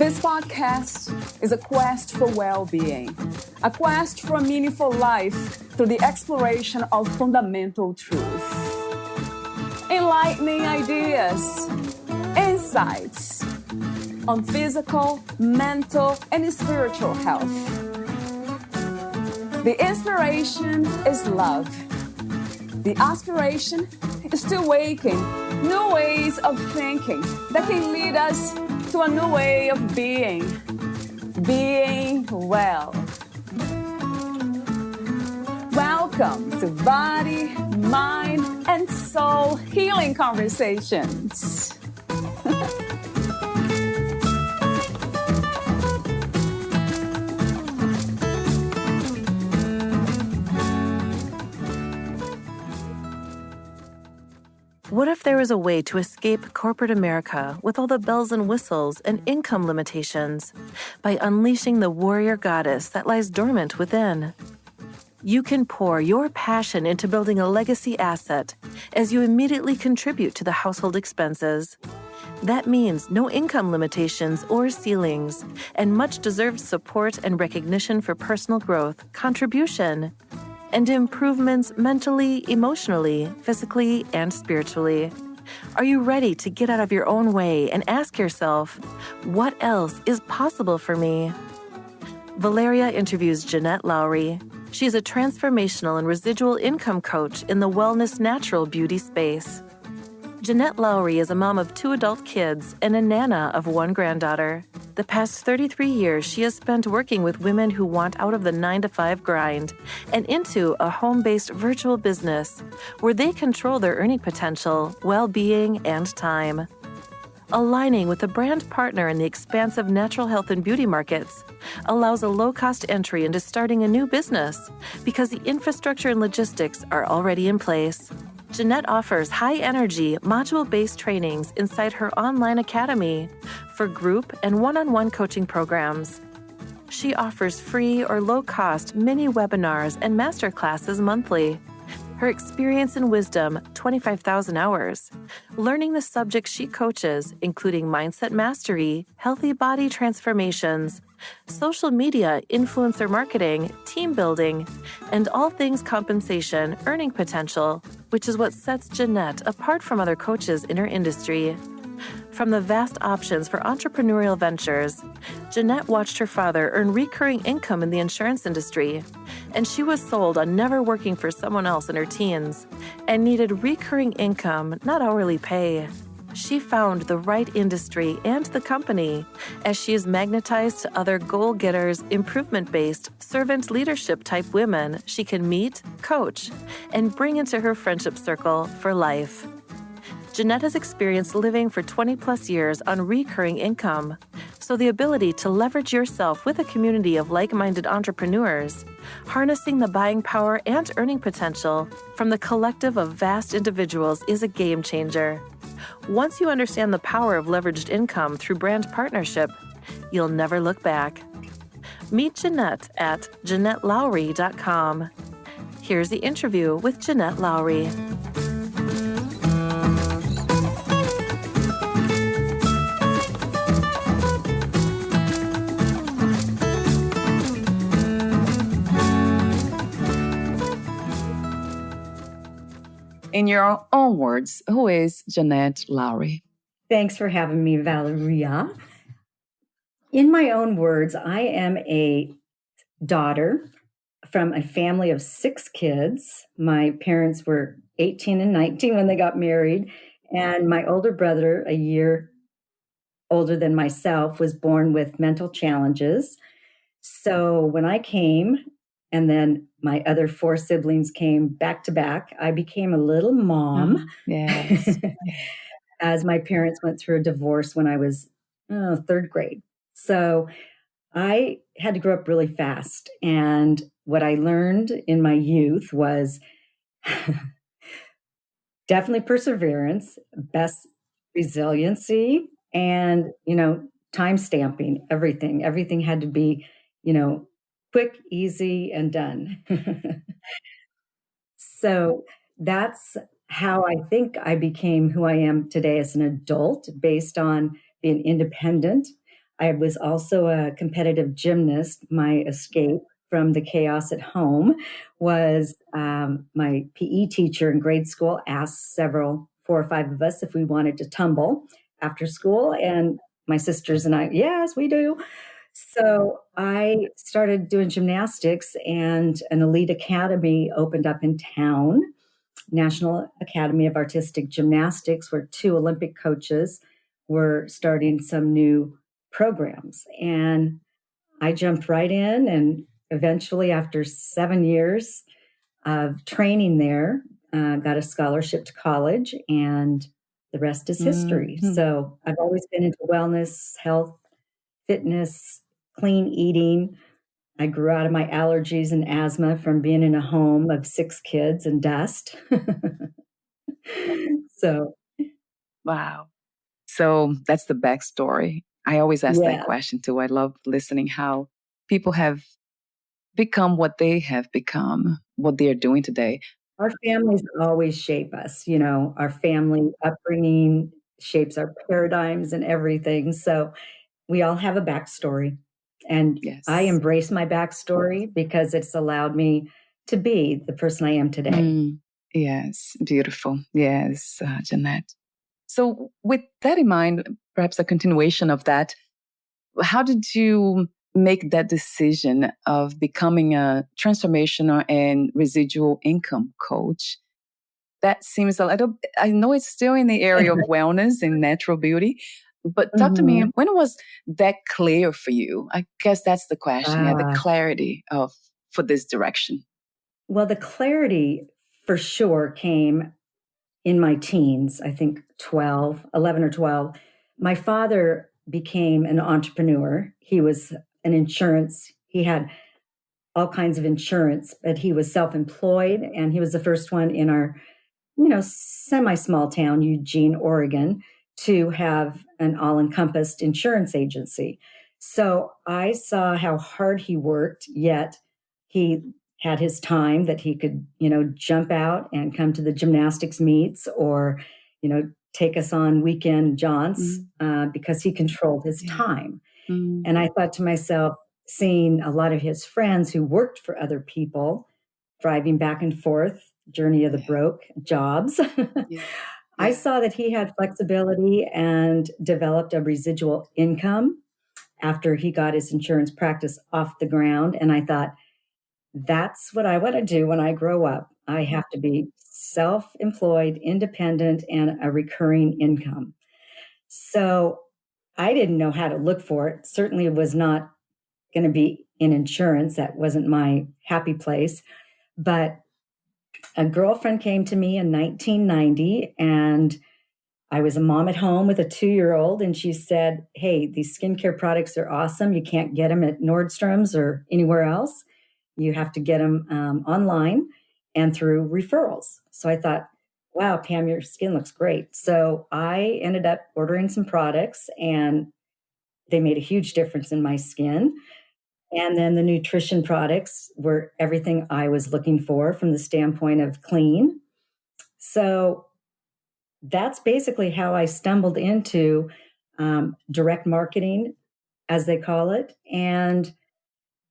This podcast is a quest for well-being, a quest for a meaningful life through the exploration of fundamental truth. Enlightening ideas, insights on physical, mental, and spiritual health. The inspiration is love. The aspiration is to awaken new ways of thinking that can lead us to a new way of being well. Welcome to Body, Mind, and Soul Healing Conversations. What if there was a way to escape corporate America with all the bells and whistles and income limitations by unleashing the warrior goddess that lies dormant within? You can pour your passion into building a legacy asset as you immediately contribute to the household expenses. That means no income limitations or ceilings, and much-deserved support and recognition for personal growth, contribution, and improvements mentally, emotionally, physically, and spiritually. Are you ready to get out of your own way and ask yourself, what else is possible for me? Valeria interviews Jeanette Lowry. She is a transformational and residual income coach in the wellness natural beauty space. Jeanette Lowry is a mom of 2 adult kids and a nana of 1 granddaughter. The past 33 years, she has spent working with women who want out of the 9-to-5 grind and into a home-based virtual business where they control their earning potential, well-being, and time. Aligning with a brand partner in the expansive natural health and beauty markets allows a low-cost entry into starting a new business because the infrastructure and logistics are already in place. Janette offers high-energy, module-based trainings inside her online academy for group and one-on-one coaching programs. She offers free or low-cost mini-webinars and masterclasses monthly. Her experience and wisdom, 25,000 hours. Learning the subjects she coaches, including mindset mastery, healthy body transformations, social media, influencer marketing, team building, and all things compensation, earning potential, which is what sets Janette apart from other coaches in her industry. From the vast options for entrepreneurial ventures, Janette watched her father earn recurring income in the insurance industry, and she was sold on never working for someone else in her teens and needed recurring income, not hourly pay. She found the right industry and the company as she is magnetized to other goal-getters, improvement-based, servant leadership-type women she can meet, coach, and bring into her friendship circle for life. Janette has experienced living for 20-plus years on recurring income, so the ability to leverage yourself with a community of like-minded entrepreneurs, harnessing the buying power and earning potential from the collective of vast individuals is a game changer. Once you understand the power of leveraged income through brand partnership, you'll never look back. Meet Janette at JanetteLowry.com. Here's the interview with Jeanette Lowry. In your own words, who is Jeanette Lowry? Thanks for having me, Valeria. In my own words, I am a daughter from a family of 6 kids. My parents were 18 and 19 when they got married, and my older brother, a year older than myself, was born with mental challenges. So when I came, and then my other 4 siblings came back to back, I became a little mom. Yes. As my parents went through a divorce when I was 3rd grade. So I had to grow up really fast. And what I learned in my youth was definitely perseverance, best resiliency, and, time stamping, everything. Everything had to be, quick, easy, and done. So that's how I think I became who I am today as an adult, based on being independent. I was also a competitive gymnast. My escape from the chaos at home was my PE teacher in grade school asked 4 or 5 of us if we wanted to tumble after school. And my sisters and I, yes, we do. So I started doing gymnastics, and an elite academy opened up in town, National Academy of Artistic Gymnastics, where 2 Olympic coaches were starting some new programs. And I jumped right in, and eventually, after 7 years of training there, got a scholarship to college, and the rest is history. Mhm. So I've always been into wellness, health, fitness, clean eating. I grew out of my allergies and asthma from being in a home of 6 kids and dust. So, Wow. So that's the backstory. I always ask that yeah, question too. I love listening how people have become what they have become, what they are doing today. our families always shape us. Our family upbringing shapes our paradigms and everything. So we all have a backstory. And I Yes. embrace my backstory because it's allowed me to be the person I am today. Yes. Beautiful. Yes, Jeanette. So, with that in mind, perhaps a continuation of that, how did you make that decision of becoming a transformational and residual income coach? That seems a little, I know it's still in the area of wellness and natural beauty, but talk to me, Mhm. when was that clear for you? I guess that's the question. Yeah, the Ah, clarity of for this direction. well, the clarity for sure came in my teens, I think 12, 11 or 12. My father became an entrepreneur. He was he had all kinds of insurance, but he was self-employed, and he was the first one in our, semi-small town, Eugene, Oregon, to have an all-encompassed insurance agency. So I saw how hard he worked, yet he had his time that he could, jump out and come to the gymnastics meets, or, take us on weekend jaunts, because he controlled his Yeah. time. Mm. And I thought to myself, seeing a lot of his friends who worked for other people, driving back and forth, journey of the Yeah. broke jobs, Yeah. I Yeah. saw that he had flexibility and developed a residual income after he got his insurance practice off the ground. And I thought, that's what I want to do when I grow up. I have to be self employed, independent, and a recurring income. So I didn't know how to look for it. Certainly, it was not going to be in insurance. That wasn't my happy place. But a girlfriend came to me in 1990, and I was a mom at home with a 2-year-old, and she said, "Hey, these skincare products are awesome. You can't get them at Nordstrom's or anywhere else. You have to get them online and through referrals." So I thought, wow, Pam, your skin looks great. So I ended up ordering some products, and they made a huge difference in my skin. And then the nutrition products were everything I was looking for from the standpoint of clean. So that's basically how I stumbled into direct marketing, as they call it, and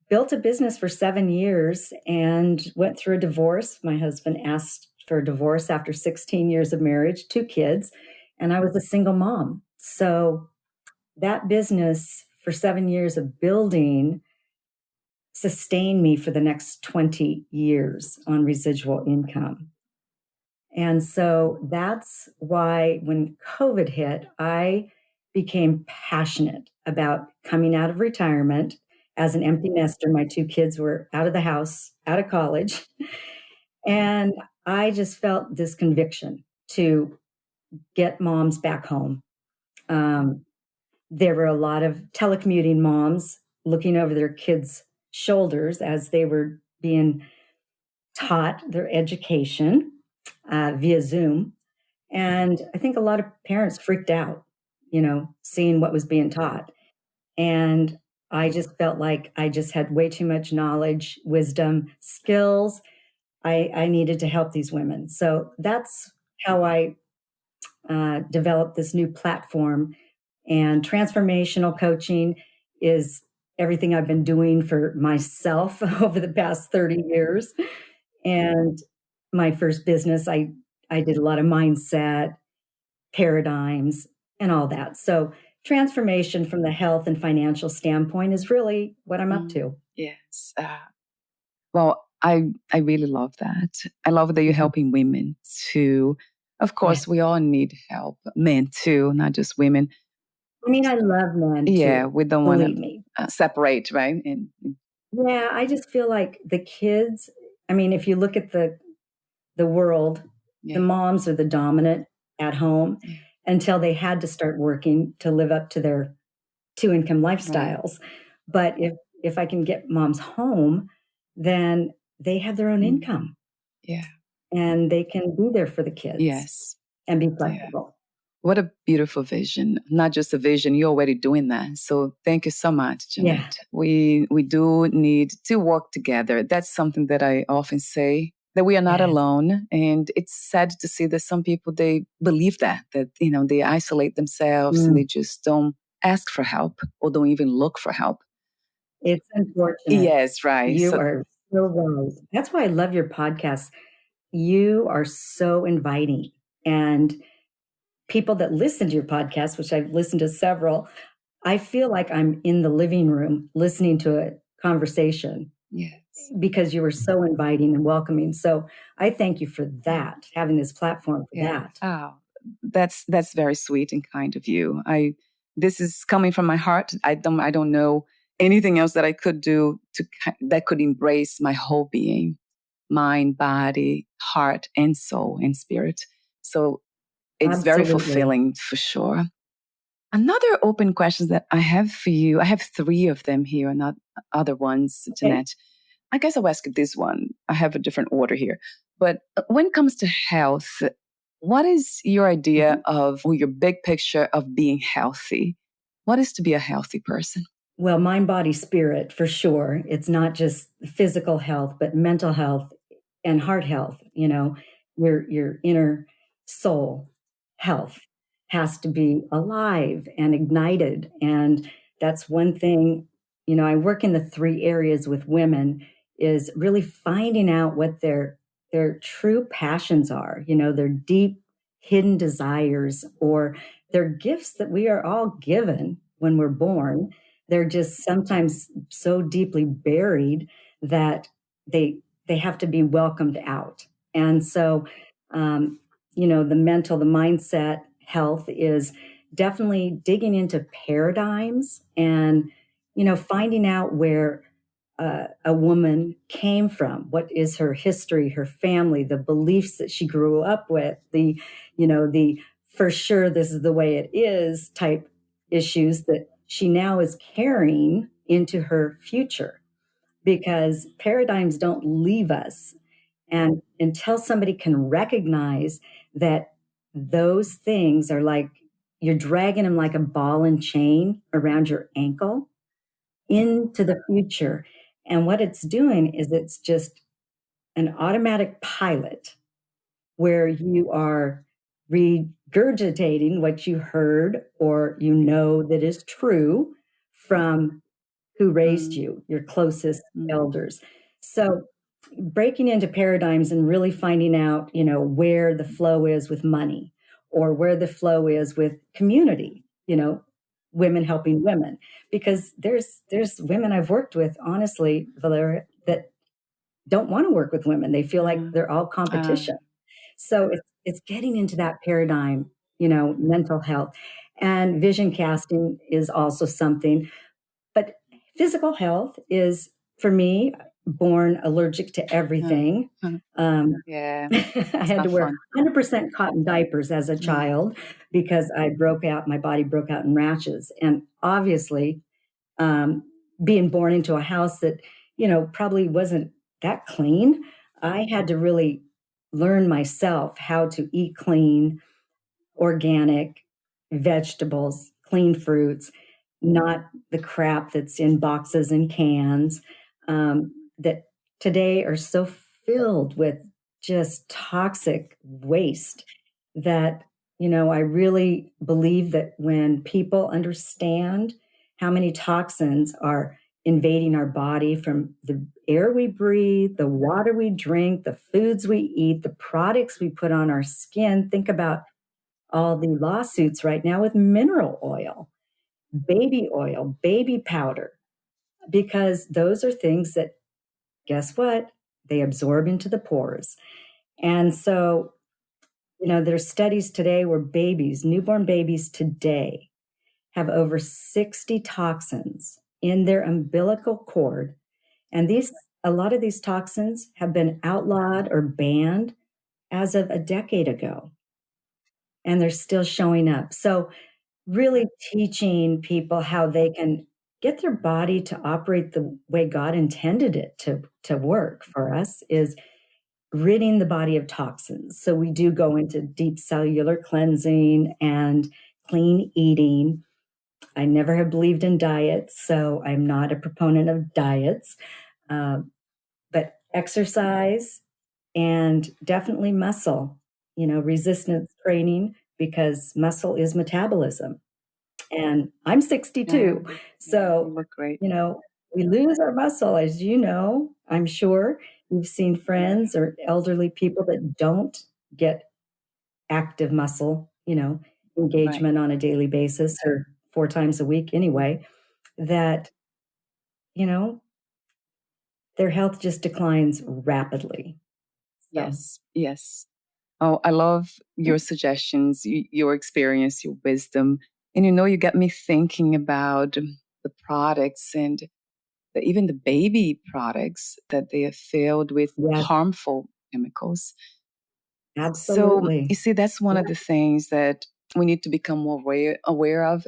built a business for 7 years and went through a divorce. My husband asked for a divorce after 16 years of marriage, 2 kids, and I was a single mom. So that business for 7 years of building sustained me for the next 20 years on residual income. And so that's why when COVID hit, I became passionate about coming out of retirement as an empty nester. My 2 kids were out of the house, out of college. And I just felt this conviction to get moms back home. Um, there were a lot of telecommuting moms looking over their kids' shoulders as they were being taught their education via Zoom. And I think a lot of parents freaked out, seeing what was being taught. And I just felt like I just had way too much knowledge, wisdom, skills. I needed to help these women. So that's how I developed this new platform and transformational coaching is everything I've been doing for myself over the past 30 years. And my first business, I did a lot of mindset, paradigms, and all that. So transformation from the health and financial standpoint is really what I'm up to. Yes. Well, I really love that. I love that you're helping women too. Of course, we all need help, men too, not just women. I mean, I love men Yeah, too. we don't want Believe me. to separate, right? Yeah, I just feel like the kids, I mean, if you look at the world, the moms are the dominant at home until they had to start working to live up to their two-income lifestyles. But if I can get moms home, then they have their own income. Yeah. And they can be there for the kids. Yes. And be flexible. What a beautiful vision. Not just a vision, you're already doing that. So thank you so much, Janette. Yeah. We do need to work together. That's something that I often say, that we are not alone. And it's sad to see that some people, they believe that, they isolate themselves and they just don't ask for help or don't even look for help. It's unfortunate. Yes, right. You are so right. That's why I love your podcast. You are so inviting. And people that listen to your podcast, which I've listened to several, I feel like I'm in the living room listening to a conversation. Yes. Because you were so inviting and welcoming. So I thank you for that, having this platform for that. Oh, that's very sweet and kind of you. This is coming from my heart. I don't know anything else that I could do that could embrace my whole being, mind, body, heart, and soul and spirit. So it's very fulfilling for sure. Another open question that I have for you, I have 3 of them here, not other ones, Janette. I guess I'll ask you this one. I have a different order here. But when it comes to health, what is your idea of, or your big picture of being healthy? What is to be a healthy person? Well, mind, body, spirit, for sure. It's not just physical health, but mental health and heart health. Your inner soul health has to be alive and ignited. And that's one thing, I work in the 3 areas with women, is really finding out what their true passions are, their deep hidden desires, or their gifts that we are all given when we're born. They're just sometimes so deeply buried that they have to be welcomed out. And so, the mental, the mindset health is definitely digging into paradigms and, finding out where a woman came from. What is her history, her family, the beliefs that she grew up with, the for sure this is the way it is type issues that she now is carrying into her future, because paradigms don't leave us. And until somebody can recognize that those things are like, you're dragging them like a ball and chain around your ankle into the future. And what it's doing is it's just an automatic pilot where you are regurgitating what you heard or that is true from who raised you, your closest elders. So breaking into paradigms and really finding out, where the flow is with money, or where the flow is with community, women helping women. Because there's women I've worked with, honestly, Valeria, that don't want to work with women. They feel like they're all competition. So it's getting into that paradigm, mental health. And vision casting is also something. But physical health is, for me, born allergic to everything. Yeah, I had to wear 100% cotton diapers as a child because my body broke out in rashes. And obviously, being born into a house that, probably wasn't that clean, I had to really learn myself how to eat clean, organic vegetables, clean fruits, not the crap that's in boxes and cans, that today are so filled with just toxic waste that, I really believe that when people understand how many toxins are invading our body from the air we breathe, the water we drink, the foods we eat, the products we put on our skin. Think about all the lawsuits right now with mineral oil, baby powder, because those are things that, guess what? They absorb into the pores. And so, there's studies today where newborn babies today have over 60 toxins in their umbilical cord. And a lot of these toxins have been outlawed or banned as of a decade ago. And they're still showing up. So really teaching people how they can get their body to operate the way God intended it to work for us is ridding the body of toxins. So we do go into deep cellular cleansing and clean eating. I never have believed in diets, so I'm not a proponent of diets, but exercise and definitely muscle, resistance training, because muscle is metabolism. And I'm 62. Yeah, So, you look great. We lose our muscle, as you know, I'm sure you've seen friends or elderly people that don't get active muscle, engagement on a daily basis or 4 times a week anyway, that, their health just declines rapidly. So, Yes. Oh, I love your suggestions, your experience, your wisdom. And you got me thinking about the products and even the baby products that they are filled with yes, harmful chemicals. So absolutely. you see, that's one Yeah, of the things that we need to become more aware of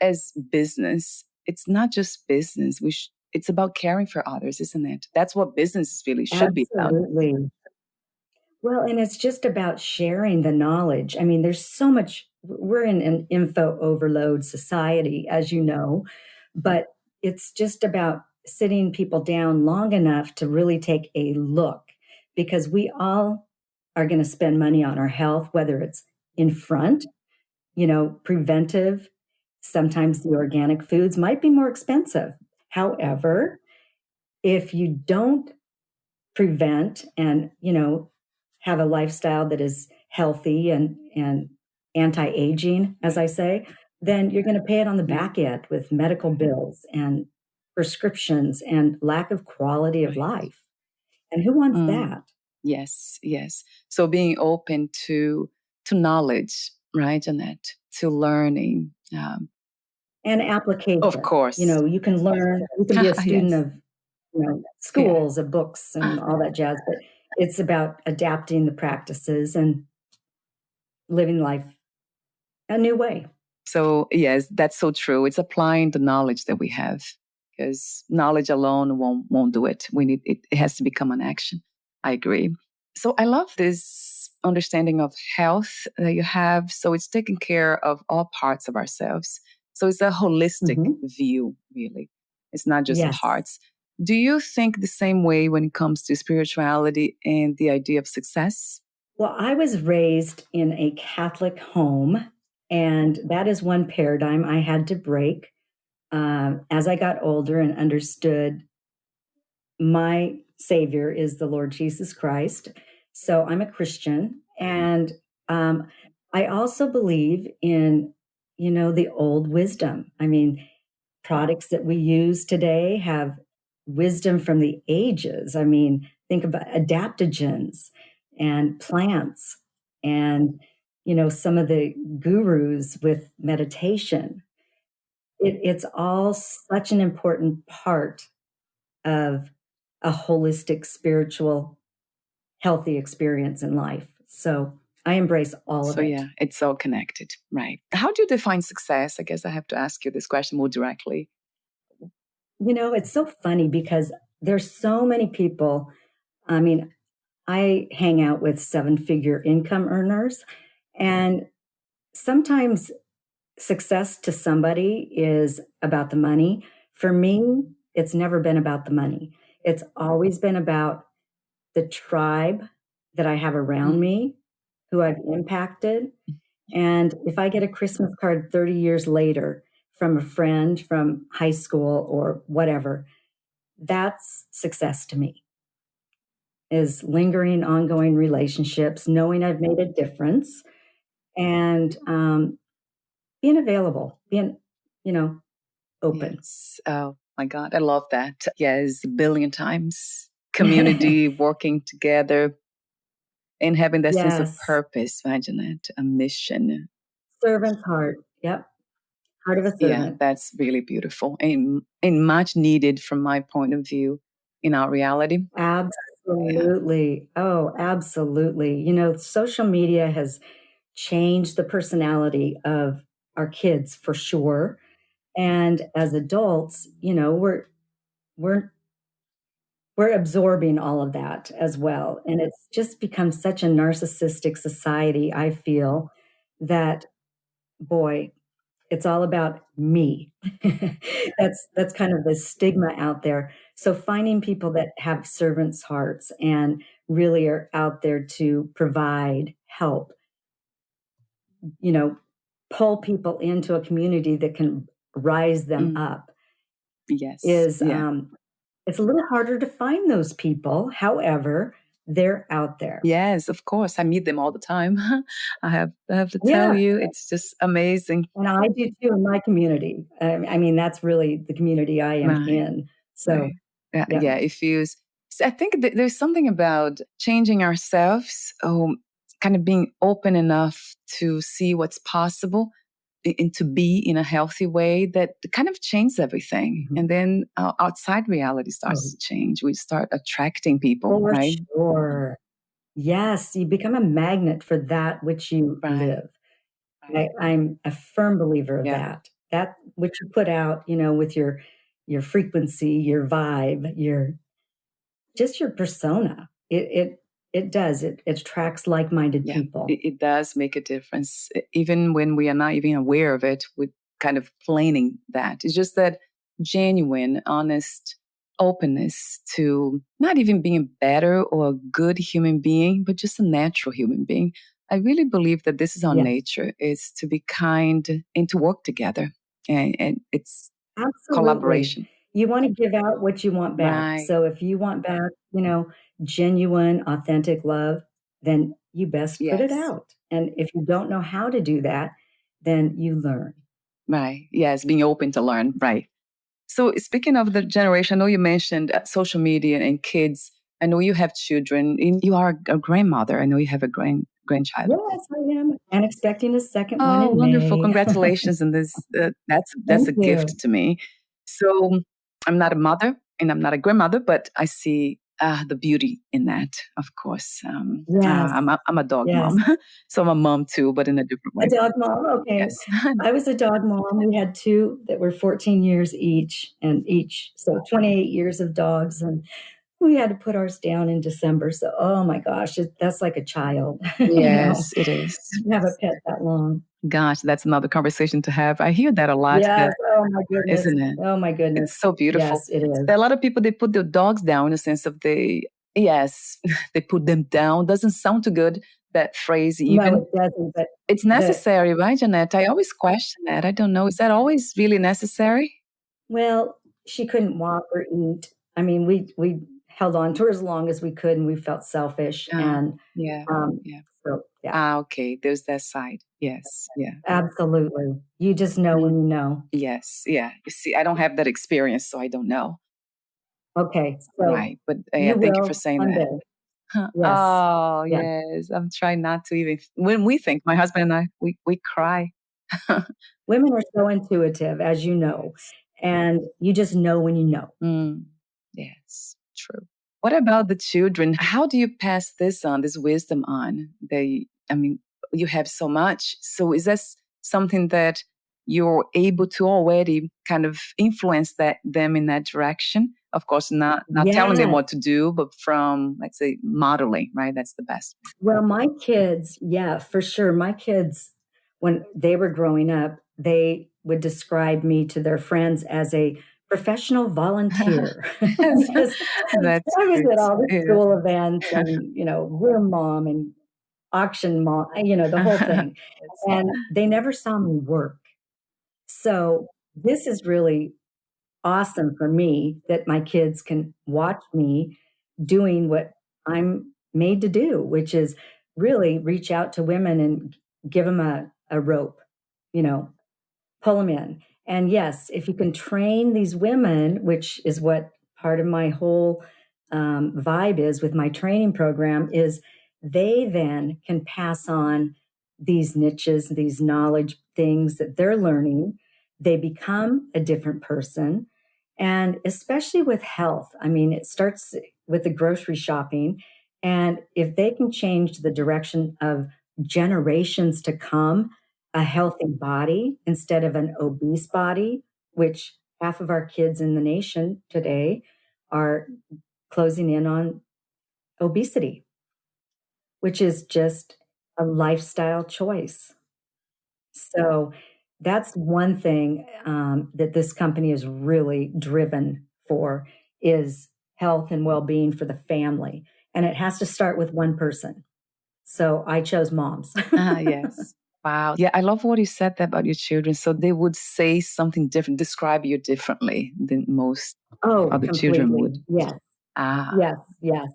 as business. It's not just business. It's about caring for others, isn't it? That's what business really should be about. absolutely. Well, and it's just about sharing the knowledge. I mean, there's so much, we're in an info overload society, as you know, but it's just about sitting people down long enough to really take a look, because we all are going to spend money on our health, whether it's in front, preventive. Sometimes the organic foods might be more expensive. However, if you don't prevent and have a lifestyle that is healthy and anti-aging, as I say, then you're going to pay it on the back end with medical bills and prescriptions and lack of quality of life. And who wants that? Yes. So being open to knowledge, right, Janette? To learning. And Of application. course. You can learn, you can be a student Yes. of Yeah. schools, of books and all that jazz, but it's about adapting the practices and living life a new way. So yes, that's so true. It's applying the knowledge that we have, because knowledge alone won't do it. We need it. It has to become an action. I agree. So I love this understanding of health that you have. So it's taking care of all parts of ourselves. So it's a holistic view, really. It's not just Yes. parts. Do you think the same way when it comes to spirituality and the idea of success? Well, I was raised in a Catholic home, and that is one paradigm I had to break as I got older and understood my Savior is the Lord Jesus Christ. So I'm a Christian, and I also believe in, the old wisdom. I mean, products that we use today have wisdom from the ages. I mean, think about adaptogens and plants and, some of the gurus with meditation. It's all such an important part of a holistic, spiritual, healthy experience in life. So I embrace all of So it. yeah, it's all connected, right? How do you define success? I guess I have to ask you this question more directly. It's so funny because there's so many people. I mean, I hang out with 7-figure income earners, and sometimes success to somebody is about the money. For me, it's never been about the money. It's always been about the tribe that I have around me, who I've impacted. And if I get a Christmas card 30 years later from a friend from high school or whatever, that's success to me, is lingering, ongoing relationships, knowing I've made a difference, and being available, being, open. Yes. Oh my God, I love that. Yes, a billion times. Community, working together, and having that sense of Yes. purpose, right, Jeanette? A mission. Servant's heart. Yep. Heart of a Yeah, servant. that's really beautiful and much needed from my point of view in our reality. Yeah. Absolutely. Oh, absolutely. Social media has changed the personality of our kids for sure. And as adults, we're we're absorbing all of that as well. And it's just become such a narcissistic society, I feel, that boy, it's all about me. That's kind of the stigma out there. So finding people that have servants' hearts and really are out there to provide help, pull people into a community that can rise them up Yes. is Yeah. it's a little harder to find those people. However, they're out there. Yes, of course. I meet them all the time. I have to tell Yeah, you, it's just amazing. and I do too in my community. I mean, that's really the community I am Right. in. So, Right. Yeah, yeah. yeah. It feels. I think that there's something about changing ourselves, kind of being open enough to see what's possible and to be in a healthy way that kind of changes everything. Mhm. And then our outside reality Oh, starts to change. We start attracting people, for right? sure. Yes, you become a magnet for that which you Right. live. Right. I'm a firm believer of Yeah. that. That which you put out, with your frequency, your vibe, your persona. It does. It attracts like-minded Yeah, people. it does make a difference. Even when we are not even aware of it, we're kind of planning that. It's just that genuine, honest openness to not even being better or a good human being, but just a natural human being. I really believe that this is our Yeah, nature, is to be kind and to work together. And it's absolutely. collaboration. You want to give out what you want back. Right. So if you want back, genuine, authentic love, then you best put it Yes. out. And if you don't know how to do that, then you learn. Right. Yes. Being open to learn. Right. So, speaking of the generation, I know you mentioned social media and kids. I know you have children. And you are a grandmother. I know you have a grandchild. Yes, I am. And expecting a second one Oh, in wonderful! May. Congratulations! And this that's Thank a gift you. to me. So, I'm not a mother and I'm not a grandmother, but I see the beauty in that. Of course, Yes, I'm a dog yes. mom, so I'm a mom too, but in a different A way. dog mom, okay. Yes. I was a dog mom. We had 2 that were 14 years each, so 28 years of dogs, and we had to put ours down in December, so, oh my gosh, that's like a child, Yes, it is. to have a pet that long. Gosh, that's another conversation to have. I hear that a lot, Yes, that oh my goodness. isn't it? Oh my goodness. It's so beautiful. Yes, it is. There are a lot of people, they put their dogs down in the sense of yes, they put them down. Doesn't sound too good, that phrase No, even. it doesn't, but It's the necessary, right, Jeanette? I always question that. I don't know. Is that always really necessary? well, she couldn't walk or eat. I mean, we held on to her as long as we could, and we felt selfish, and, Yeah, um, yeah. so, yeah. Okay. There's that side. Yes, yeah. Absolutely. You just know when you know. Yes, yeah. You see, I don't have that experience, so I don't know. Okay, so Right. But yeah, you thank you for will saying that. someday. Yes. Oh, Yeah. yes. I'm trying not to even when we think, my husband and I, we cry. Women are so intuitive, as you know, Yes. and you just know when you know. Mm, yes, true. What about the children? How do you pass this on, this wisdom on? I mean, you have so much. So is this something that you're able to already kind of influence them in that direction? Of course, not telling them Yes. what to do, but from, let's say, modeling, right? That's the best. Well, my kids, yeah, for sure. My kids, when they were growing up, they would describe me to their friends as a professional volunteer because That's I was great. at all the Yeah. school events and, room mom and auction mom, the whole thing. Yes. And they never saw me work. So this is really awesome for me that my kids can watch me doing what I'm made to do, which is really reach out to women and give them a rope, you know, pull them in. And yes, if you can train these women, which is what part of my whole vibe is with my training program, is they then can pass on these niches, these knowledge things that they're learning. They become a different person. And especially with health, I mean, it starts with the grocery shopping. And if they can change the direction of generations to come, a healthy body instead of an obese body, which half of our kids in the nation today are closing in on obesity, which is just a lifestyle choice. So that's one thing that this company is really driven for is health and well-being for the family. And it has to start with one person. So I chose moms. Yes. Wow. Yeah, I love what you said there about your children. So they would say something different, describe you differently than most Oh, other children completely. would. Yes. Ah. Yes. Yes.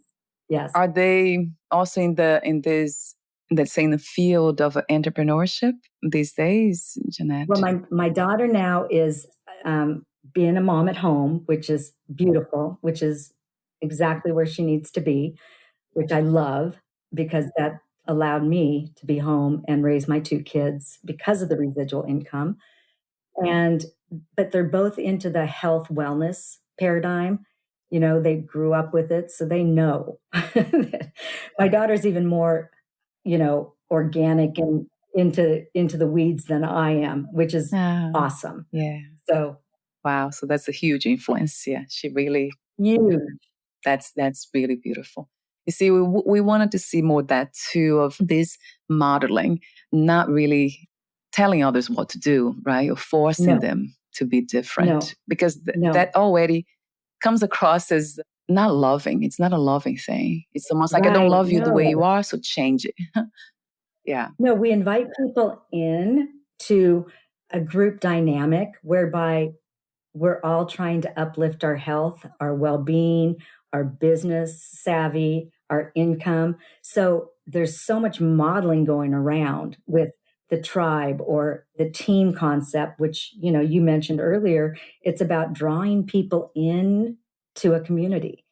Yes. Are they also let's say in the field of entrepreneurship these days, Well, Jeanette? my daughter now is being a mom at home, which is beautiful, which is exactly where she needs to be, which I love because that allowed me to be home and raise my two kids because of the residual income. And but they're both into the health wellness paradigm. You know, they grew up with it, so they know. My daughter's even more, you know, organic and into the weeds than I am, which is Ah, awesome. yeah. So Wow. So that's a huge influence. Yeah. She really, huge. that's really beautiful. You see, we wanted to see more of that too, of this modeling, not really telling others what to do, right? Or forcing No, them to be different, no, because no. that already comes across as not loving. It's not a loving thing. It's almost like, I don't Right. love you the way you No. are, so change it. Yeah. No, we invite people in to a group dynamic whereby we're all trying to uplift our health, our well-being, our business savvy, our income. So there's so much modeling going around with the tribe or the team concept, which, you know, you mentioned earlier. It's about drawing people in to a community.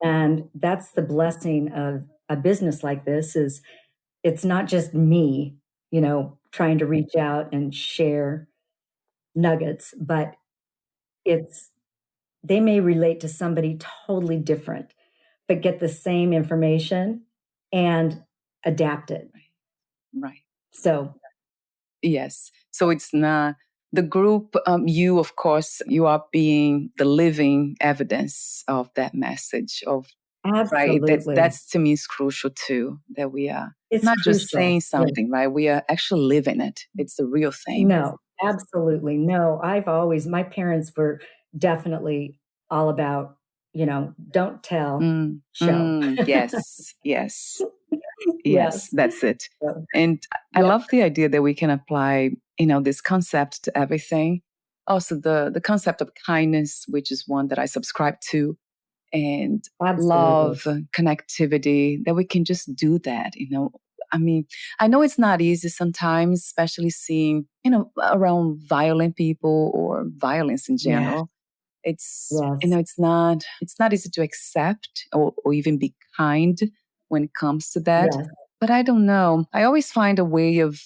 And that's the blessing of a business like this is it's not just me, you know, trying to reach out and share nuggets, but it's they may relate to somebody totally different, but get the same information and adapt it. Right. So, Yes. So it's not the group, you, of course, you are being the living evidence of that message of, right. absolutely. That's to me is crucial too, that we are It's not just crucial. saying Yes. something, right? We are actually living it. It's the real thing. No, absolutely. No, my parents were definitely all about, you know, don't tell, show. Yes, yes, yes, Yes. that's it. So, And I yep, love the idea that we can apply, this concept to everything. Also, the concept of kindness, which is one that I subscribe to, and absolutely. love, connectivity, that we can just do that. I mean, I know it's not easy sometimes, especially seeing, around violent people or violence in Yeah. general. It's, Yes. it's not easy to accept or even be kind when it comes to that. Yes. But I don't know. I always find a way of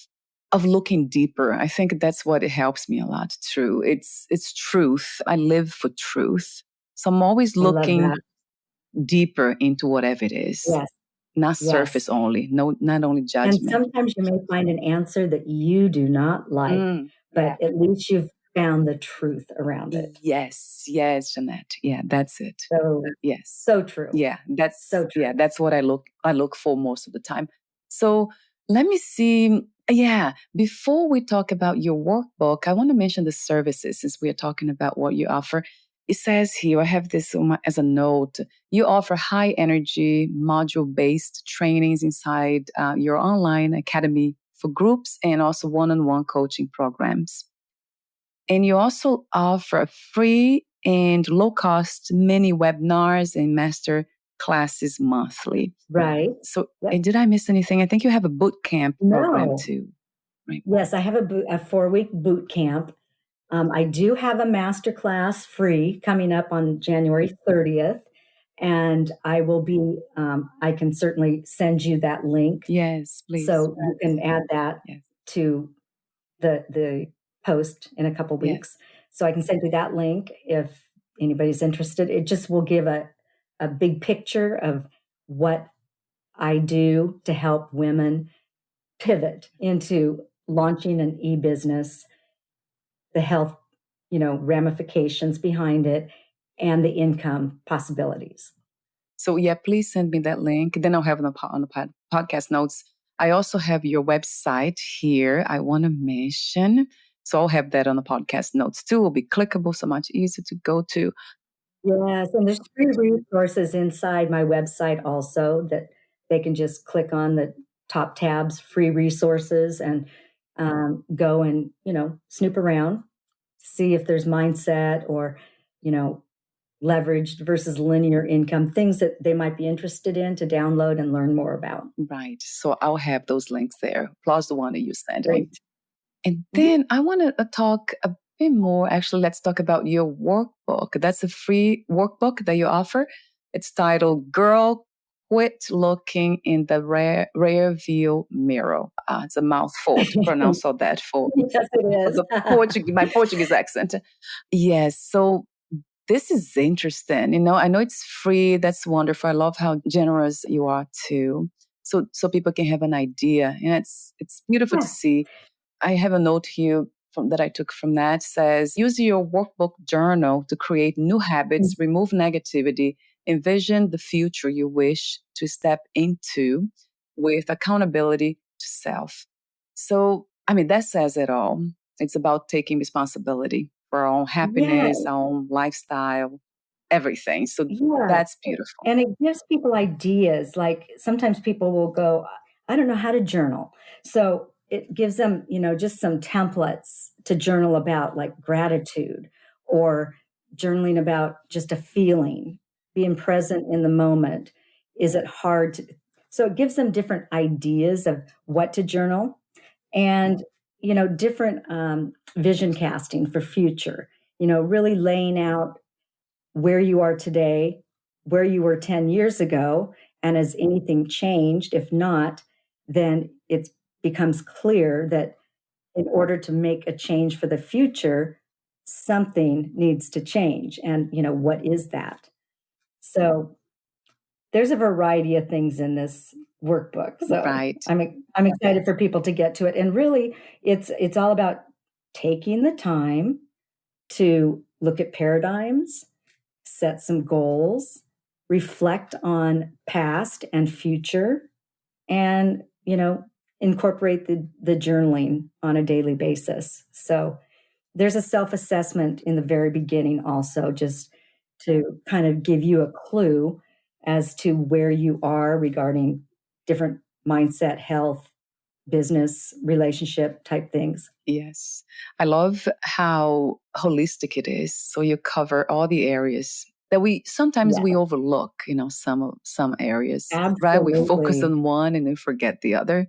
looking deeper. I think that's what it helps me a lot. True. It's truth. I live for truth. So I'm always I love looking that. deeper into whatever it is, Yes. not Yes. surface only, no, not only And judgment. sometimes you may find an answer that you do not like, Yeah. but at least you've found the truth around it. Yes, yes, Jeanette. Yeah, that's it. So, Yes. so true. Yeah, So true. that's what I look for most of the time. So let me see. Yeah, before we talk about your workbook, I want to mention the services since we are talking about what you offer. It says here, I have this as a note. You offer high energy module based trainings inside your online academy for groups and also one on one coaching programs. And you also offer free and low-cost mini webinars and master classes monthly. Right. So Yep. did I miss anything? I think you have a boot camp program No. too. Right. Yes, I have a 4-week boot camp. I do have a master class free coming up on January 30th. And I will be, I can certainly send you that link. Yes, please. So you can add that Yes. to the post in a couple Yes. weeks. So I can send you that link if anybody's interested. It just will give a big picture of what I do to help women pivot into launching an e-business, the health, ramifications behind it, and the income possibilities. So yeah, please send me that link. Then I'll have it on the podcast notes. I also have your website here. I want to mention. So I'll have that on the podcast notes too. It will be clickable, so much easier to go to. Yes, and there's free resources inside my website also that they can just click on the top tabs, free resources, and go and, snoop around, see if there's mindset or, leveraged versus linear income, things that they might be interested in to download and learn more about. Right. So I'll have those links there, plus the one that you sent me. Great. And then I want to talk a bit more. Actually, let's talk about your workbook. That's a free workbook that you offer. It's titled Girl, Quit Looking in the Rearview Mirror. It's a mouthful to pronounce all that for Yes, it is. my Portuguese accent. Yes. So this is interesting. I know it's free. That's wonderful. I love how generous you are too. So people can have an idea. And it's beautiful to see. I have a note here that I took from that. Says, use your workbook journal to create new habits, remove negativity, envision the future you wish to step into with accountability to self. So, that says it all. It's about taking responsibility for our own happiness, our own lifestyle, everything. So that's beautiful. And it gives people ideas. Like sometimes people will go, I don't know how to journal. So it gives them, just some templates to journal about, like gratitude or journaling about just a feeling, being present in the moment. Is it hard to? So it gives them different ideas of what to journal and, different vision casting for future, really laying out where you are today, where you were 10 years ago, and has anything changed? If not, then it becomes clear that in order to make a change for the future, something needs to change. And, what is that? So there's a variety of things in this workbook. So right. I'm excited for people to get to it. And really, it's all about taking the time to look at paradigms, set some goals, reflect on past and future, and, incorporate the journaling on a daily basis. So there's a self-assessment in the very beginning also, just to kind of give you a clue as to where you are regarding different mindset, health, business, relationship type things. Yes. I love how holistic it is. So you cover all the areas that we sometimes we overlook, some areas. Absolutely. Right? We focus on one and then forget the other.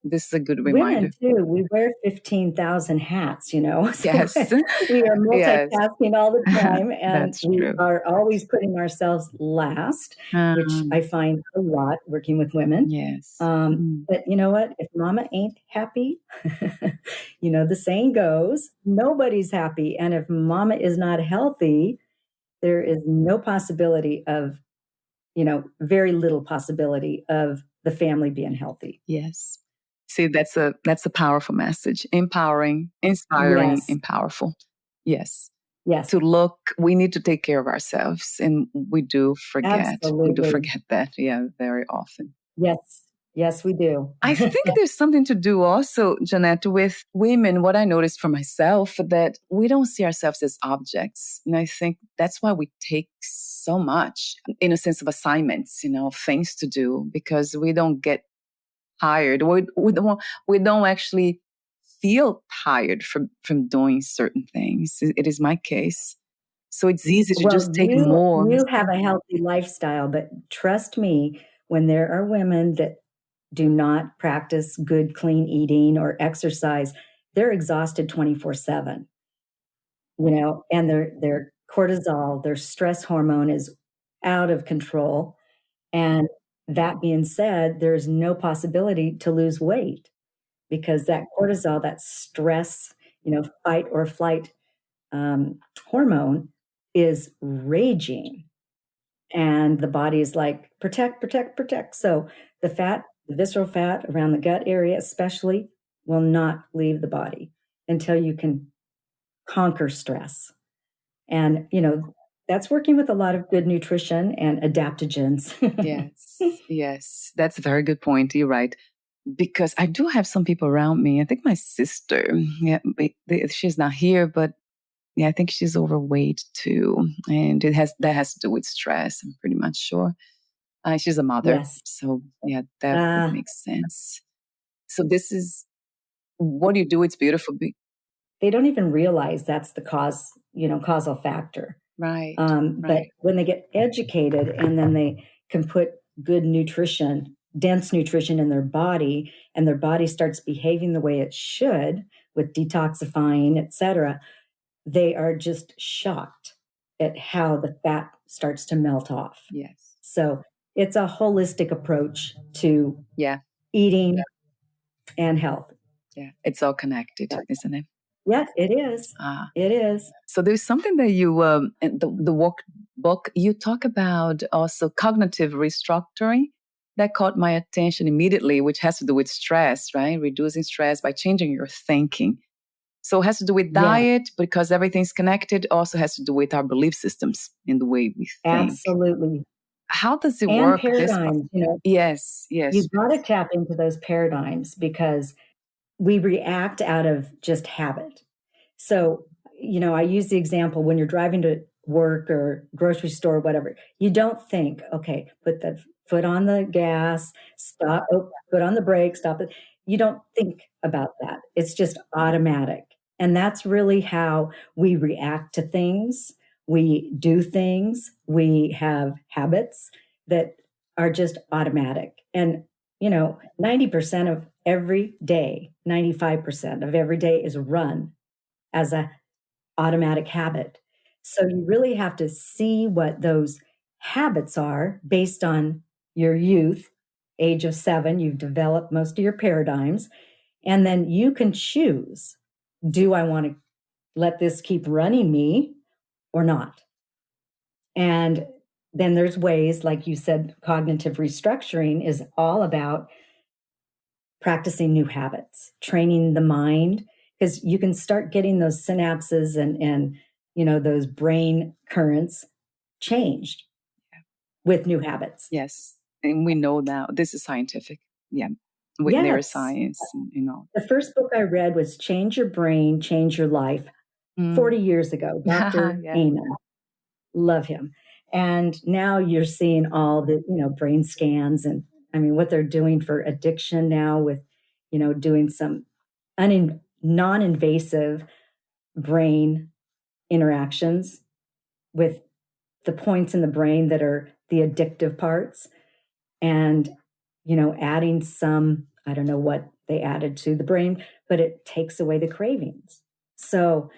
This is a good reminder. Women too, we wear 15,000 hats, So yes. We are multitasking all the time, and That's we true. are always putting ourselves last, which I find a lot working with women. Yes. But you know what? If mama ain't happy, the saying goes, nobody's happy. And if mama is not healthy, there is no possibility of, very little possibility of the family being healthy. Yes. See, that's a powerful message. Empowering, inspiring, and powerful. Yes. Yes. We need to take care of ourselves. And we do forget. Absolutely. We do forget that. Yeah, very often. Yes. Yes, we do. I think there's something to do also, Janette, with women. What I noticed for myself, that we don't see ourselves as objects. And I think that's why we take so much, in a sense of assignments, things to do, because we don't get tired. We don't actually feel tired from doing certain things. It is my case. So it's easy to just Well, take more. you have a healthy lifestyle, but trust me, when there are women that do not practice good, clean eating or exercise, they're exhausted 24/7, and their cortisol, their stress hormone is out of control. And that being said, there's no possibility to lose weight because that cortisol, that stress, fight or flight hormone is raging. And the body is like, protect, protect, protect. So the fat, the visceral fat around the gut area, especially, will not leave the body until you can conquer stress. And, that's working with a lot of good nutrition and adaptogens. Yes, that's a very good point. You're right. Because I do have some people around me. I think my sister, she's not here, but yeah, I think she's overweight too, and that has to do with stress. I'm pretty much sure. She's a mother, Yes. so yeah, that would make sense. So this is what you do. It's beautiful. They don't even realize that's the causal factor. Right. But when they get educated and then they can put good nutrition, dense nutrition in their body, and their body starts behaving the way it should with detoxifying, et cetera, they are just shocked at how the fat starts to melt off. Yes. So it's a holistic approach to eating and health. Yeah, it's all connected, isn't it? Yeah, it is. It is. So there's something that you, in the workbook, you talk about also cognitive restructuring that caught my attention immediately, which has to do with stress, right? Reducing stress by changing your thinking. So it has to do with diet, because everything's connected. Also has to do with our belief systems in the way we think. Absolutely. How does it and work? Paradigms, Yes. You've got to tap into those paradigms because we react out of just habit. So, I use the example when you're driving to work or grocery store, whatever, you don't think, okay, put the foot on the gas, stop, put on the brake, stop it. You don't think about that. It's just automatic. And that's really how we react to things. We do things. We have habits that are just automatic. And 90% of every day, 95% of every day is run as a automatic habit. So you really have to see what those habits are based on your youth, age of 7, you've developed most of your paradigms, and then you can choose, do I want to let this keep running me or not? And then there's ways, like you said, cognitive restructuring is all about practicing new habits, training the mind, because you can start getting those synapses and those brain currents changed with new habits. Yes. And we know now this is scientific. Yeah. With neuroscience, The first book I read was Change Your Brain, Change Your Life, 40 years ago, Dr. Amen. Love him. And now you're seeing all the, brain scans and what they're doing for addiction now with, doing some non-invasive brain interactions with the points in the brain that are the addictive parts and, adding some, I don't know what they added to the brain, but it takes away the cravings. So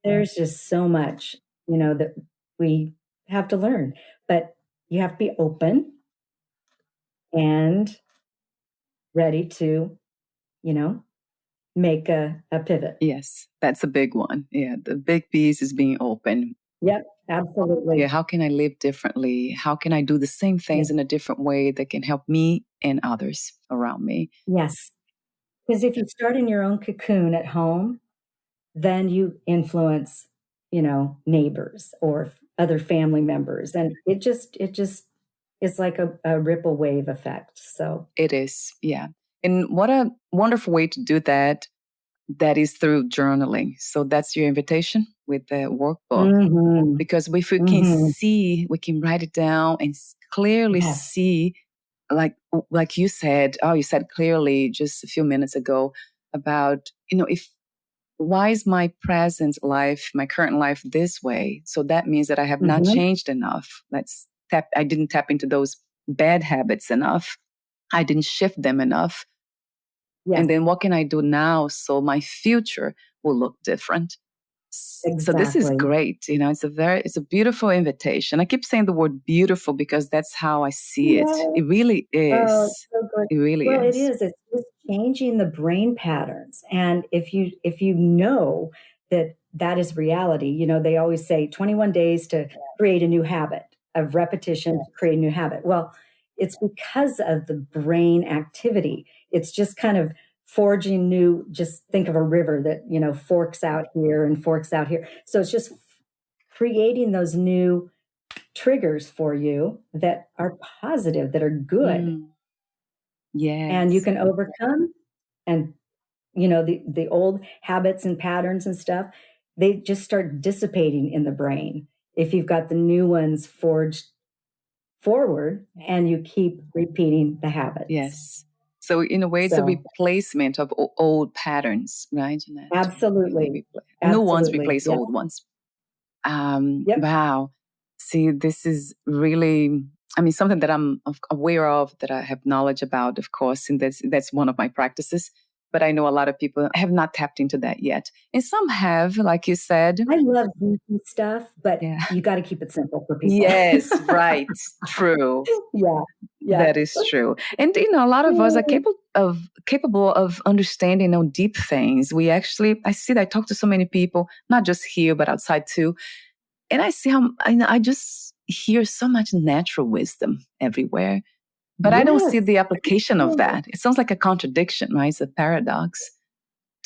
there's just so much, that we have to learn, but you have to be open and ready to, make a pivot. Yes, that's a big one. Yeah, the big piece is being open. Yep, absolutely. Yeah, how can I live differently? How can I do the same things in a different way that can help me and others around me? Yes, because if you start in your own cocoon at home, then you influence, neighbors or other family members, and it just is like a ripple wave effect. So it is, yeah. And what a wonderful way to do that. That is through journaling. So that's your invitation with the workbook. Because if we can see, we can write it down and clearly see, like you said, you said clearly just a few minutes ago about, if why is my present life, my current life this way? So that means that I have not changed enough. I didn't tap into those bad habits enough. I didn't shift them enough. Yes. And then what can I do now so my future will look different? Exactly. So this is great. It's a beautiful invitation. I keep saying the word beautiful because that's how I see it. It really is. Oh, so good. It really well, is. It is. It's just changing the brain patterns. And if you know that is reality, they always say 21 days to create a new habit, of repetition to create a new habit. Well, it's because of the brain activity. It's just kind of forging new, just think of a river that, forks out here and forks out here. So it's just creating those new triggers for you that are positive, that are good. Yes. And you can overcome. And, the old habits and patterns and stuff, they just start dissipating in the brain if you've got the new ones forged forward and you keep repeating the habits. Yes. So in a way, it's a replacement of old patterns, right, Jeanette? Absolutely. New ones replace old ones. Yep. Wow. See, this is really, something that I'm aware of, that I have knowledge about, of course, and that's one of my practices. But I know a lot of people have not tapped into that yet. And some have, like you said. I love geeky stuff, but you got to keep it simple for people. Yes, right. True. Yeah. That is true. And, a lot of us are capable of understanding deep things. I see that I talk to so many people, not just here, but outside too. And I see how I just hear so much natural wisdom everywhere. But I don't see the application of that. It sounds like a contradiction, right? It's a paradox.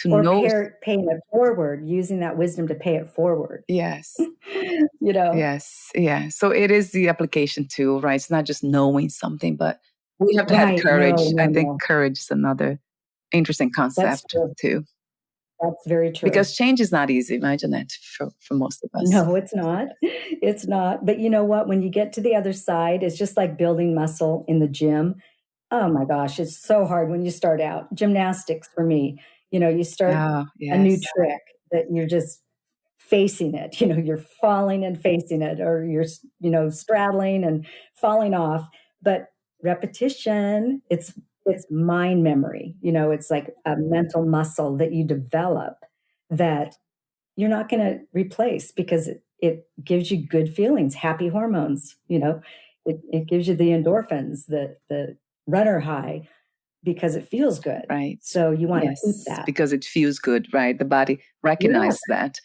Paying it forward, using that wisdom to pay it forward. Yes. Yes. Yeah. So it is the application too, right? It's not just knowing something, but we have to have courage. I think courage is another interesting concept too. That's very true. Because change is not easy, right, Janette, for most of us. No, it's not. It's not. But you know what? When you get to the other side, it's just like building muscle in the gym. Oh my gosh, it's so hard when you start out. Gymnastics for me, you start a new trick that you're just facing it. You're falling and facing it, or you're, straddling and falling off. But repetition, it's mind memory. It's like a mental muscle that you develop that you're not going to replace, because it gives you good feelings, happy hormones. It gives you the endorphins, the runner high, because it feels good. Right. So you want to keep that. Because it feels good, right? The body recognizes that.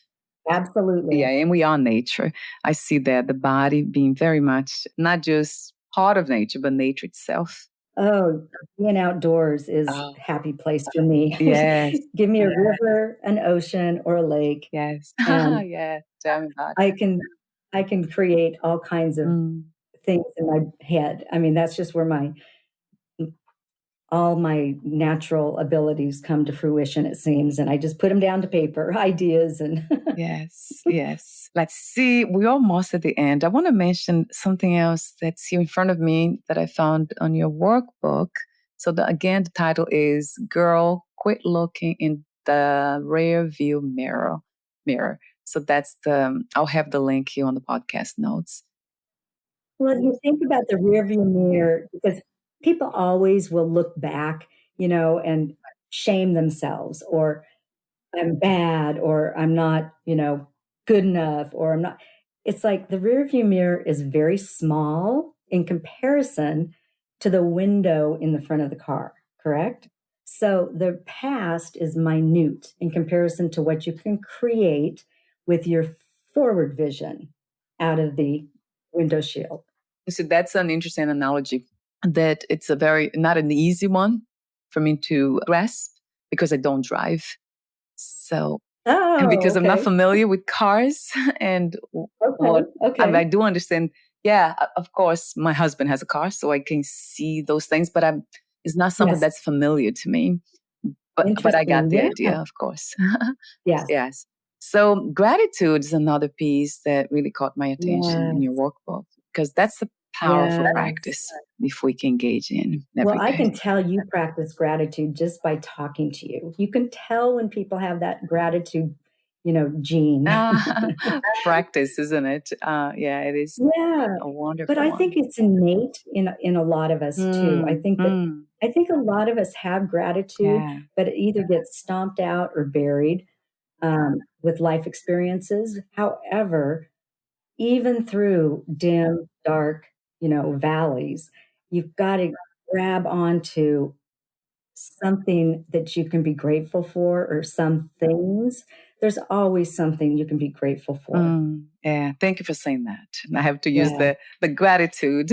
Absolutely. Yeah, and we are nature. I see that the body being very much not just part of nature, but nature itself. Oh, being outdoors is a happy place for me. Yes. Give me a river, an ocean, or a lake. Yes. Yeah. Tell me about it. I can create all kinds of things in my head. That's just where all my natural abilities come to fruition, it seems. And I just put them down to paper, ideas. And Yes. Let's see. We're almost at the end. I want to mention something else that's here in front of me that I found on your workbook. So again, the title is Girl, Quit Looking in the Rearview Mirror. So that's I'll have the link here on the podcast notes. Well, you think about the rearview mirror, because people always will look back, and shame themselves, or I'm bad, or I'm not, good enough, or I'm not. It's like the rearview mirror is very small in comparison to the window in the front of the car, correct? So the past is minute in comparison to what you can create with your forward vision out of the window shield. So that's an interesting analogy, that it's not an easy one for me to grasp, because I don't drive. So, because I'm not familiar with cars and I do understand. Yeah, of course, my husband has a car, so I can see those things, but it's not something that's familiar to me. But I got the idea, of course. Yes. So gratitude is another piece that really caught my attention in your workbook, because that's powerful Yes. practice if we can engage in Well, every I day. can tell you practice gratitude just by talking to you. You can tell when people have that gratitude, gene. Practice, isn't it? Yeah, it is Yeah. a But wonderful I think one. it's innate in a lot of us too. Mm, mm, I think a lot of us have gratitude, yeah. but it either gets stomped out or buried with life experiences. However, even through dim, dark, valleys, you've got to grab onto something that you can be grateful for or some things. There's always something you can be grateful for. Yeah, thank you for saying that. I have to use Yeah. the gratitude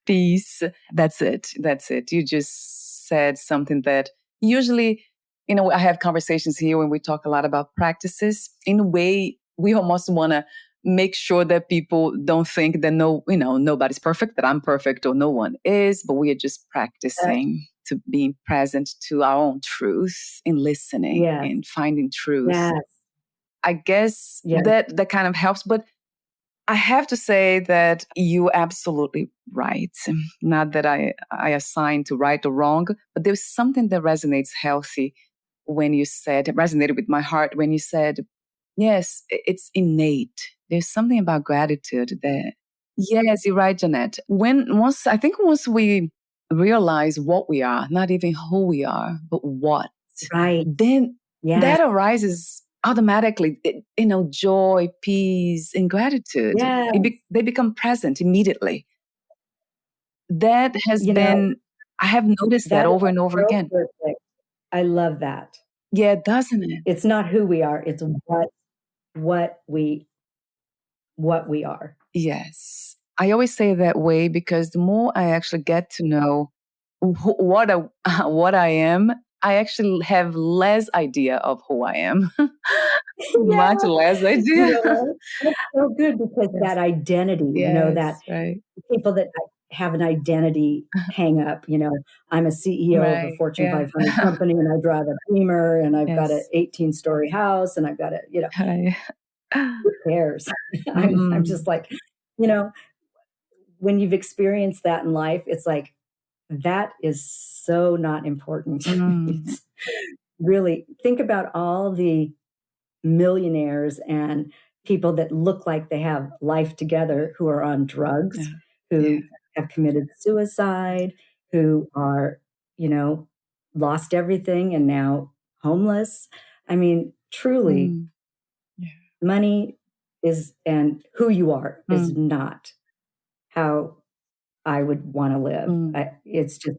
piece. That's it. That's it. You just said something that usually, I have conversations here when we talk a lot about practices. In a way, we almost want to make sure that people don't think that nobody's perfect, that I'm perfect or no one is, but we are just practicing to being present to our own truth in listening Yes. and finding truth. Yes. I guess Yes. that kind of helps. But I have to say that you're absolutely right. Not that I assign to right or wrong, but there's something that resonates healthy when you said, it resonated with my heart when you said, yes, it's innate. There's something about gratitude that, yes, you're right, Janette. Once we realize what we are, not even who we are, but what, Right. then Yes. that arises automatically, joy, peace, and gratitude. Yes. They become present immediately. That has You know, been, I have noticed that that is over and over so again. perfect. I love that. Yeah, doesn't it? It's not who we are, it's what we are. Yes. I always say it that way because the more I actually get to know what I am, I actually have less idea of who I am. Yeah. Much less idea. What? That's so good because Yes. that identity, that Yes, right. people that have an identity hang up, I'm a CEO of a Right. Fortune Yeah. 500 company and I drive a Beamer and I've got an Yes. 18-story house and I've got Right. who cares? I'm just Mm, like, you know, when you've experienced that in life, it's like, that is so not important. mm, It's really, think about all the millionaires and people that look like they have life together who are on drugs, yeah. Yeah. who have committed suicide, who are, lost everything and now homeless. I mean, truly, Mm, yeah. money is, and who you are is Mm, not how I would want to live. mm,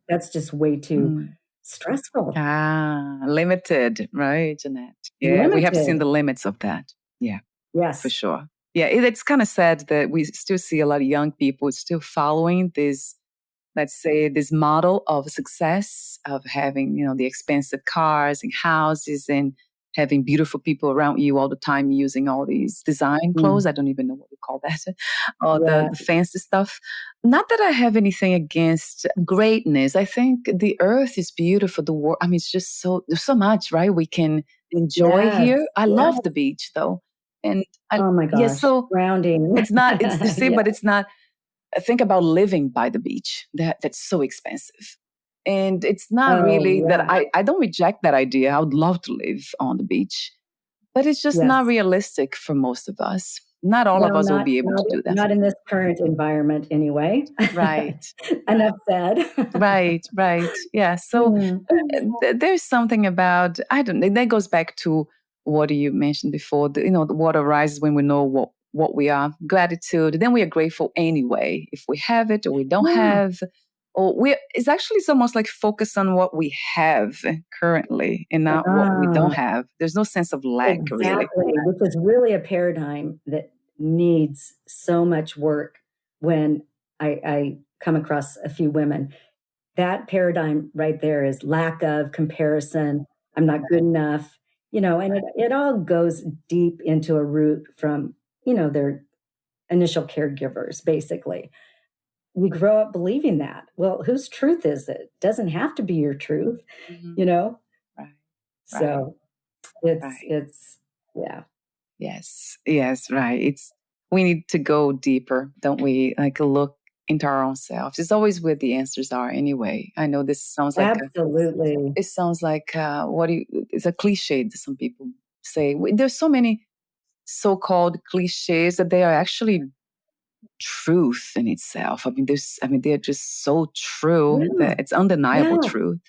That's just way too mm. stressful, Limited, right, Jeanette? Yeah, we have seen limited. the limits of that. Yeah, for Yes. sure. Yeah, it's kind of sad that we still see a lot of young people still following this, let's say, this model of success of having, the expensive cars and houses and having beautiful people around you all the time using all these design clothes. I Mm. don't even know what you call that. All Yeah. the fancy stuff. Not that I have anything against greatness. I think the earth is beautiful. The world, I mean, it's just there's so much, right? We can enjoy Yes. here. I Yeah. love the beach though. And Oh my yeah, gosh. so Grounding. it's you see, Yeah. but it's not, think about living by the beach. That's so expensive. And it's not Oh really that yeah. I don't reject that idea. I would love to live on the beach, but it's just not Yes. realistic for most of us. Not all of Well, us will not be able not to do that. not in this current environment anyway. Right. Enough said. Right. Right. Yeah. So Mm. there's something about, I don't know, that goes back to what you mentioned before. The what arises when we know what we are. Gratitude. Then we are grateful anyway, if we have it or we don't Yeah. have. Or it's almost like focus on what we have currently and not what we don't Ah, have. There's no sense of lack, really. exactly, which is really a paradigm that needs so much work when I come across a few women. That paradigm right there is lack of comparison. I'm not good enough, and it all goes deep into a root from, their initial caregivers, basically. You grow up believing that. Well, whose truth is it? Doesn't have to be your truth, Mhm. you know? Right. Right. So it's, Right. it's, yeah. Yes. Yes. Right. We need to go deeper, don't we? Like look into our own selves. It's always where the answers are anyway. I know this sounds like Absolutely. it sounds like it's a cliche that some people say. There's so many so-called cliches that they are actually truth in itself. They're just so true Yeah. that it's undeniable Yeah. truth.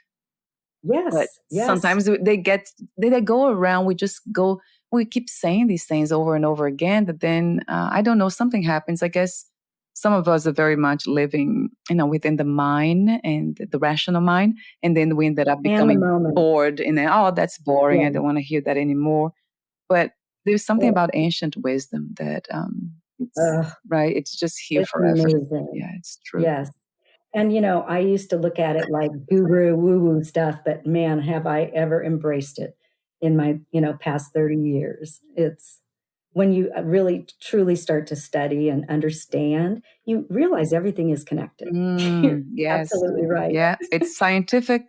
But Yes. sometimes they go around, we keep saying these things over and over again, but then I don't know, something happens. I guess some of us are very much living, within the mind and the rational mind. And then we ended up And the becoming moment. bored and then, oh, that's boring. I Yeah. don't want to hear that anymore. But there's something Well, about ancient wisdom that it's ugh, right. It's just here it's forever. amazing. Yeah, it's true. Yes. And, I used to look at it like guru woo-woo stuff, but man, have I ever embraced it in my, past 30 years. It's when you really truly start to study and understand, you realize everything is connected. You're Yes. absolutely right. Yeah. It's scientific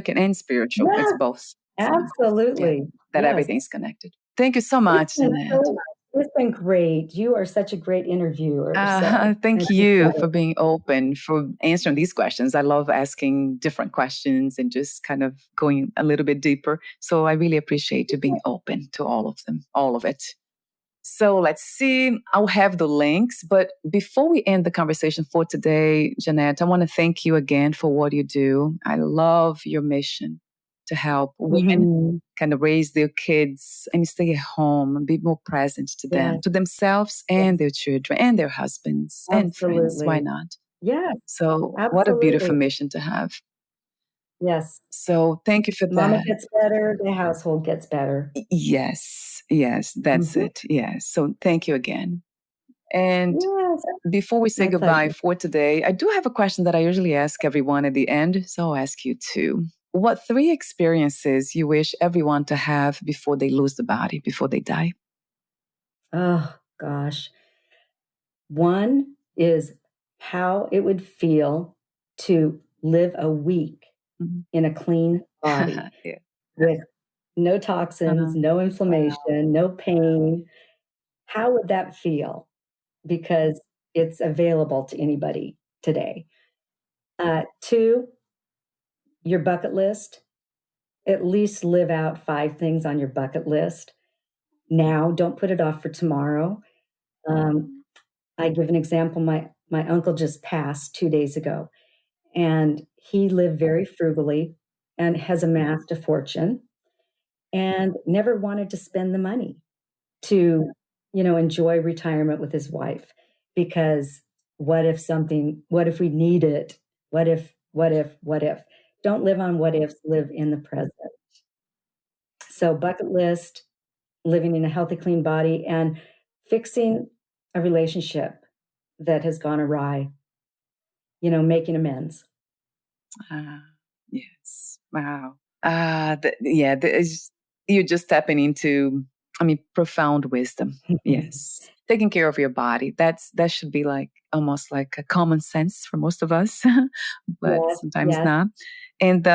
and spiritual. It's Yes, both. So, yeah, absolutely. that Yes. everything's connected. Thank you so It's much, been Jeanette. so it's been great. You are such a great interviewer. So I Thank just you love for it. being open, for answering these questions. I love asking different questions and just kind of going a little bit deeper. So I really appreciate you being open to all of them, all of it. So let's see. I'll have the links. But before we end the conversation for today, Janette, I want to thank you again for what you do. I love your mission to help women Mhm. kind of raise their kids and stay at home and be more present to them, Yes, to themselves and yes, their children and their husbands and friends. Why absolutely. not? Yes, So, what a absolutely. beautiful mission to have. Yes. So, thank you for Mama that. gets better, the household gets better. Yes, that's Mhm. it. Yes. So, thank you again. And Yes, before we say my goodbye pleasure. for today, I do have a question that I usually ask everyone at the end. So I'll ask you too. What three experiences you wish everyone to have before they lose the body, before they die? Oh gosh. One is how it would feel to live a week Mhm. in a clean body Yeah. with no toxins, Uh-huh. no inflammation, no pain. How would that feel? Because it's available to anybody today. Two, your bucket list. At least live out 5 things on your bucket list now. Don't put it off for tomorrow. Um, I give an example. My uncle just passed 2 days ago, and he lived very frugally and has amassed a fortune and never wanted to spend the money to, enjoy retirement with his wife because what if we need it? What if? Don't live on what ifs, live in the present. So bucket list, living in a healthy, clean body, and fixing a relationship that has gone awry, making amends. Ah, yes. Wow. You're just tapping into, profound wisdom. Yes. Taking care of your body. That should be like almost like a common sense for most of us, but Yes, sometimes yes, not. And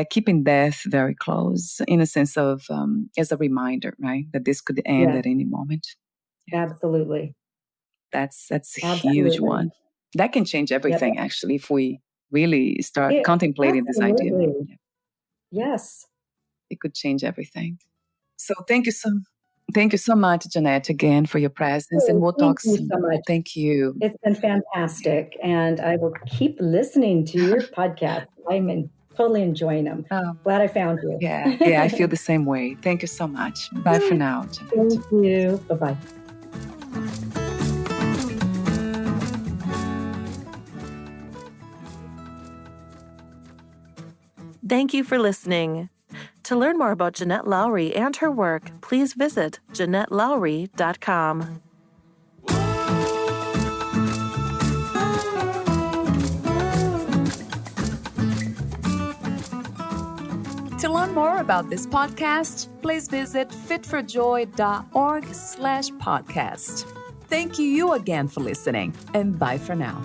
keeping death very close in a sense of as a reminder, right? That this could end yes, at any moment. Yeah, absolutely. that's a huge Absolutely. one. That can change Yep. everything actually if we really start It, contemplating this idea. absolutely. Yeah, Yes. it could change everything. So thank you so much, Jeanette, again for your presence, and Oh, we'll thank talk you so soon. much. Thank you. It's been fantastic. And I will keep listening to your podcast. Totally enjoying them. Oh, Glad I found you. yeah, I feel the same way. Thank you so much. Bye for now, Jeanette. Thank you. Bye bye. Thank you for listening. To learn more about Jeanette Lowry and her work, please visit JanetteLowry.com. To learn more about this podcast, please visit fitforjoy.org/podcast. Thank you again for listening, and bye for now.